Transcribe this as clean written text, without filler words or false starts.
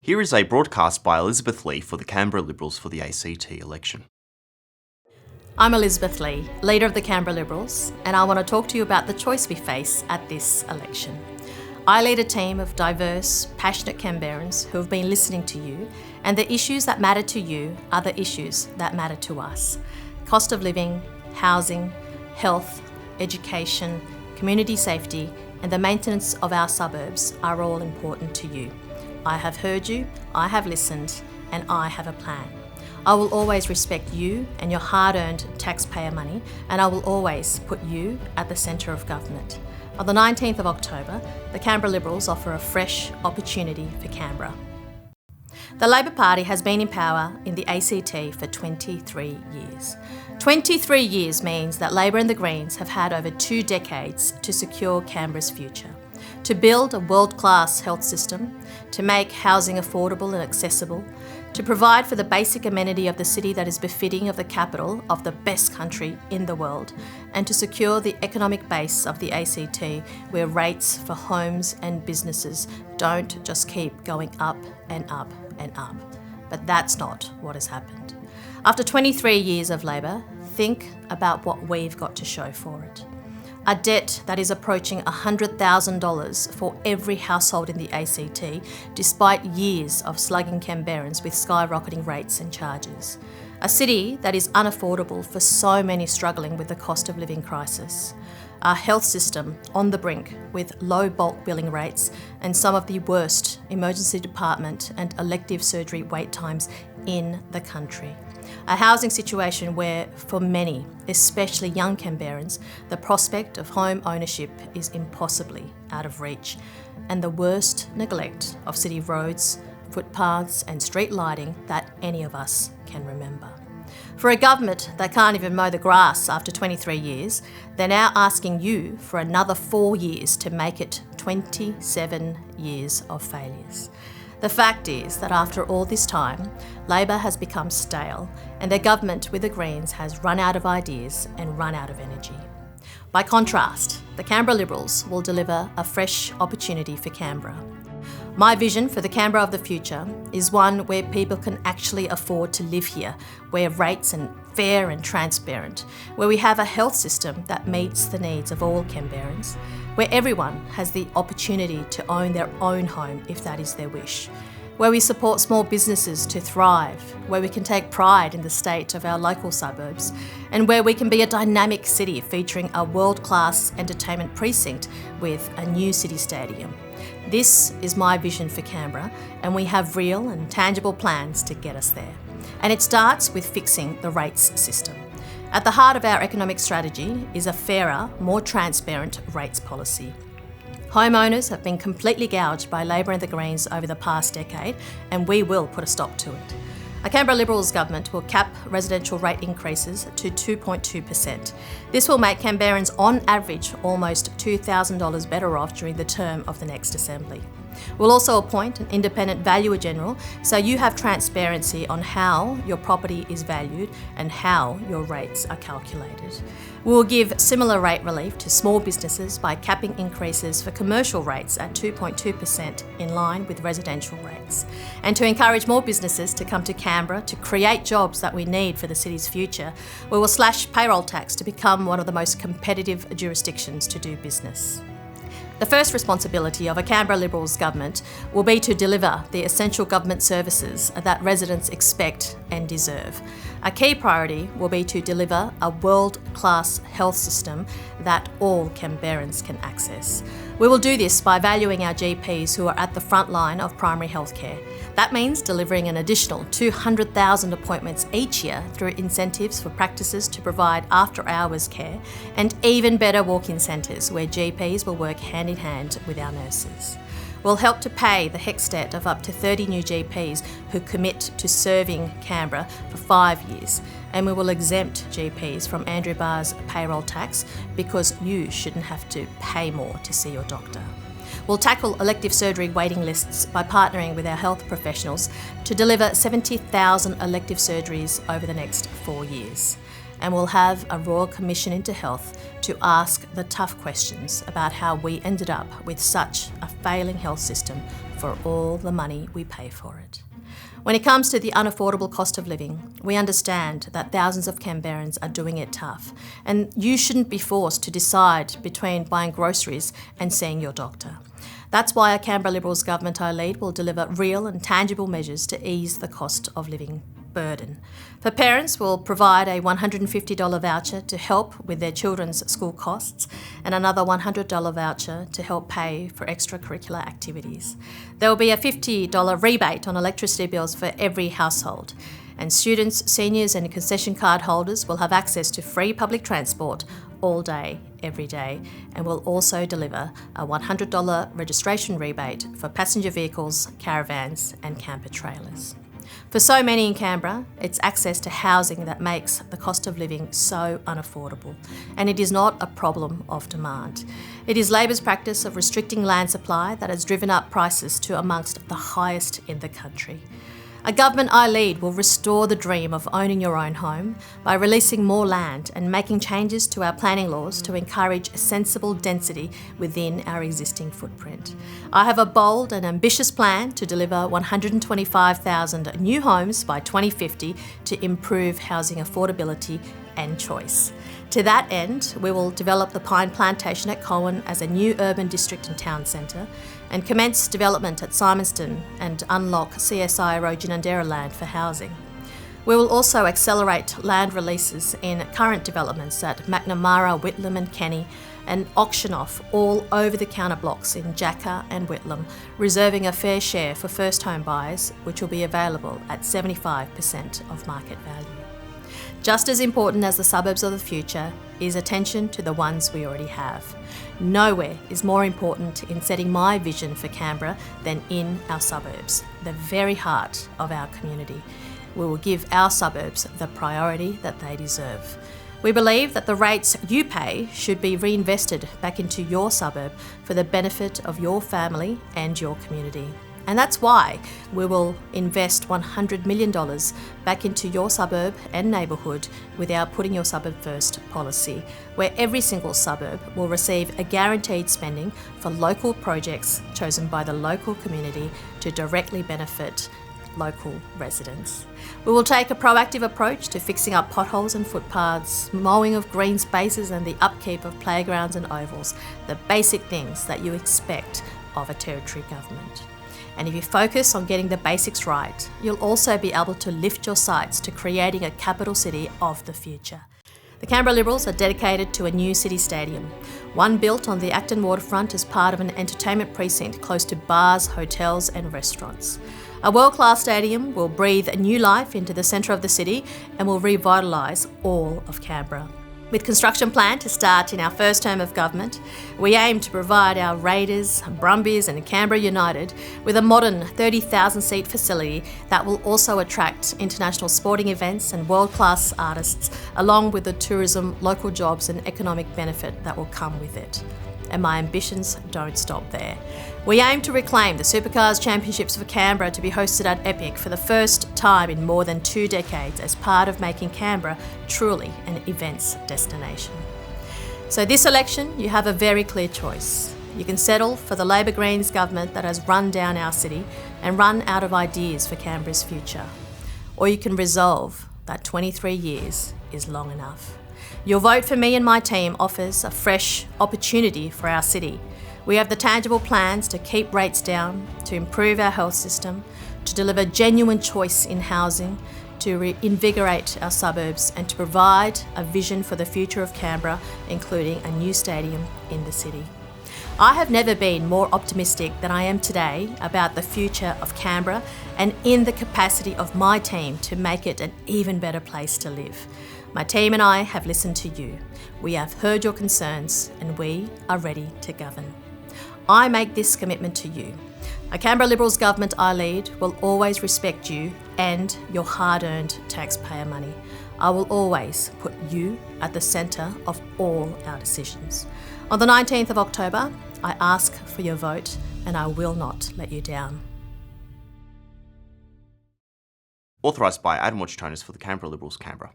Here is a broadcast by Elizabeth Lee for the Canberra Liberals for the ACT election. I'm Elizabeth Lee, leader of the Canberra Liberals, and I want to talk to you about the choice we face at this election. I lead a team of diverse, passionate Canberrans who have been listening to you, and the issues that matter to you are the issues that matter to us. Cost of living, housing, health, education, community safety, and the maintenance of our suburbs are all important to you. I have heard you, I have listened, and I have a plan. I will always respect you and your hard-earned taxpayer money, and I will always put you at the centre of government. On the 19th of October, the Canberra Liberals offer a fresh opportunity for Canberra. The Labor Party has been in power in the ACT for 23 years. 23 years means that Labor and the Greens have had over 2 decades to secure Canberra's future, to build a world-class health system, to make housing affordable and accessible, to provide for the basic amenity of the city that is befitting of the capital of the best country in the world, and to secure the economic base of the ACT where rates for homes and businesses don't just keep going up and up and up. But that's not what has happened. After 23 years of Labor, think about what we've got to show for it. A debt that is approaching $100,000 for every household in the ACT, despite years of slugging Canberrans with skyrocketing rates and charges. A city that is unaffordable for so many struggling with the cost of living crisis. Our health system on the brink with low bulk billing rates and some of the worst emergency department and elective surgery wait times in the country. A housing situation where, for many, especially young Canberrans, the prospect of home ownership is impossibly out of reach, and the worst neglect of city roads, footpaths and street lighting that any of us can remember. For a government that can't even mow the grass after 23 years, they're now asking you for another 4 years to make it 27 years of failures. The fact is that after all this time, Labor has become stale and their government with the Greens has run out of ideas and run out of energy. By contrast, the Canberra Liberals will deliver a fresh opportunity for Canberra. My vision for the Canberra of the future is one where people can actually afford to live here, where rates are fair and transparent, where we have a health system that meets the needs of all Canberrans, where everyone has the opportunity to own their own home if that is their wish, where we support small businesses to thrive, where we can take pride in the state of our local suburbs, and where we can be a dynamic city featuring a world-class entertainment precinct with a new city stadium. This is my vision for Canberra, and we have real and tangible plans to get us there. And it starts with fixing the rates system. At the heart of our economic strategy is a fairer, more transparent rates policy. Homeowners have been completely gouged by Labor and the Greens over the past decade, and we will put a stop to it. A Canberra Liberals government will cap residential rate increases to 2.2%. This will make Canberrans on average almost $2,000 better off during the term of the next Assembly. We'll also appoint an independent valuer general so you have transparency on how your property is valued and how your rates are calculated. We'll give similar rate relief to small businesses by capping increases for commercial rates at 2.2% in line with residential rates. And to encourage more businesses to come to Canberra to create jobs that we need for the city's future, we will slash payroll tax to become one of the most competitive jurisdictions to do business. The first responsibility of a Canberra Liberals government will be to deliver the essential government services that residents expect and deserve. A key priority will be to deliver a world-class health system that all Canberrans can access. We will do this by valuing our GPs who are at the front line of primary health care. That means delivering an additional 200,000 appointments each year through incentives for practices to provide after-hours care and even better walk-in centres where GPs will work hand in hand with our nurses. We'll help to pay the HECS debt of up to 30 new GPs who commit to serving Canberra for 5 years, and we will exempt GPs from Andrew Barr's payroll tax because you shouldn't have to pay more to see your doctor. We'll tackle elective surgery waiting lists by partnering with our health professionals to deliver 70,000 elective surgeries over the next 4 years. and we'll have a Royal Commission into Health to ask the tough questions about how we ended up with such a failing health system for all the money we pay for it. When it comes to the unaffordable cost of living, we understand that thousands of Canberrans are doing it tough, and you shouldn't be forced to decide between buying groceries and seeing your doctor. That's why a Canberra Liberals government I lead will deliver real and tangible measures to ease the cost of living burden. For parents, we'll provide a $150 voucher to help with their children's school costs and another $100 voucher to help pay for extracurricular activities. There will be a $50 rebate on electricity bills for every household. And students, seniors and concession card holders will have access to free public transport all day, every day, and will also deliver a $100 registration rebate for passenger vehicles, caravans and camper trailers. For so many in Canberra, it's access to housing that makes the cost of living so unaffordable, and it is not a problem of demand. It is Labor's practice of restricting land supply that has driven up prices to amongst the highest in the country. A government I lead will restore the dream of owning your own home by releasing more land and making changes to our planning laws to encourage sensible density within our existing footprint. I have a bold and ambitious plan to deliver 125,000 new homes by 2050 to improve housing affordability and choice. To that end, we will develop the Pine Plantation at Cowan as a new urban district and town centre and commence development at Simonston and unlock CSI Roginandera land for housing. We will also accelerate land releases in current developments at McNamara, Whitlam and Kenny and auction off all over-the-counter blocks in Jacker and Whitlam, reserving a fair share for first home buyers, which will be available at 75% of market value. Just as important as the suburbs of the future is attention to the ones we already have. Nowhere is more important in setting my vision for Canberra than in our suburbs, the very heart of our community. We will give our suburbs the priority that they deserve. We believe that the rates you pay should be reinvested back into your suburb for the benefit of your family and your community. And that's why we will invest $100 million back into your suburb and neighbourhood with our Putting Your Suburb First policy, where every single suburb will receive a guaranteed spending for local projects chosen by the local community to directly benefit local residents. We will take a proactive approach to fixing up potholes and footpaths, mowing of green spaces and the upkeep of playgrounds and ovals, the basic things that you expect of a territory government. And if you focus on getting the basics right, you'll also be able to lift your sights to creating a capital city of the future. The Canberra Liberals are dedicated to a new city stadium, one built on the Acton waterfront as part of an entertainment precinct close to bars, hotels and restaurants. A world-class stadium will breathe a new life into the centre of the city and will revitalise all of Canberra. With construction planned to start in our first term of government, we aim to provide our Raiders, Brumbies and Canberra United with a modern 30,000-seat facility that will also attract international sporting events and world-class artists, along with the tourism, local jobs and economic benefit that will come with it. And my ambitions don't stop there. We aim to reclaim the Supercars Championships for Canberra to be hosted at Epic for the first time in more than 2 decades as part of making Canberra truly an events destination. So this election, you have a very clear choice. You can settle for the Labor Greens government that has run down our city and run out of ideas for Canberra's future. Or you can resolve that 23 years is long enough. Your vote for me and my team offers a fresh opportunity for our city. We have the tangible plans to keep rates down, to improve our health system, to deliver genuine choice in housing, to reinvigorate our suburbs and to provide a vision for the future of Canberra, including a new stadium in the city. I have never been more optimistic than I am today about the future of Canberra and in the capacity of my team to make it an even better place to live. My team and I have listened to you. We have heard your concerns and we are ready to govern. I make this commitment to you. A Canberra Liberals government I lead will always respect you and your hard-earned taxpayer money. I will always put you at the centre of all our decisions. On the 19th of October, I ask for your vote and I will not let you down. Authorised by Adam Watchtonis for the Canberra Liberals, Canberra.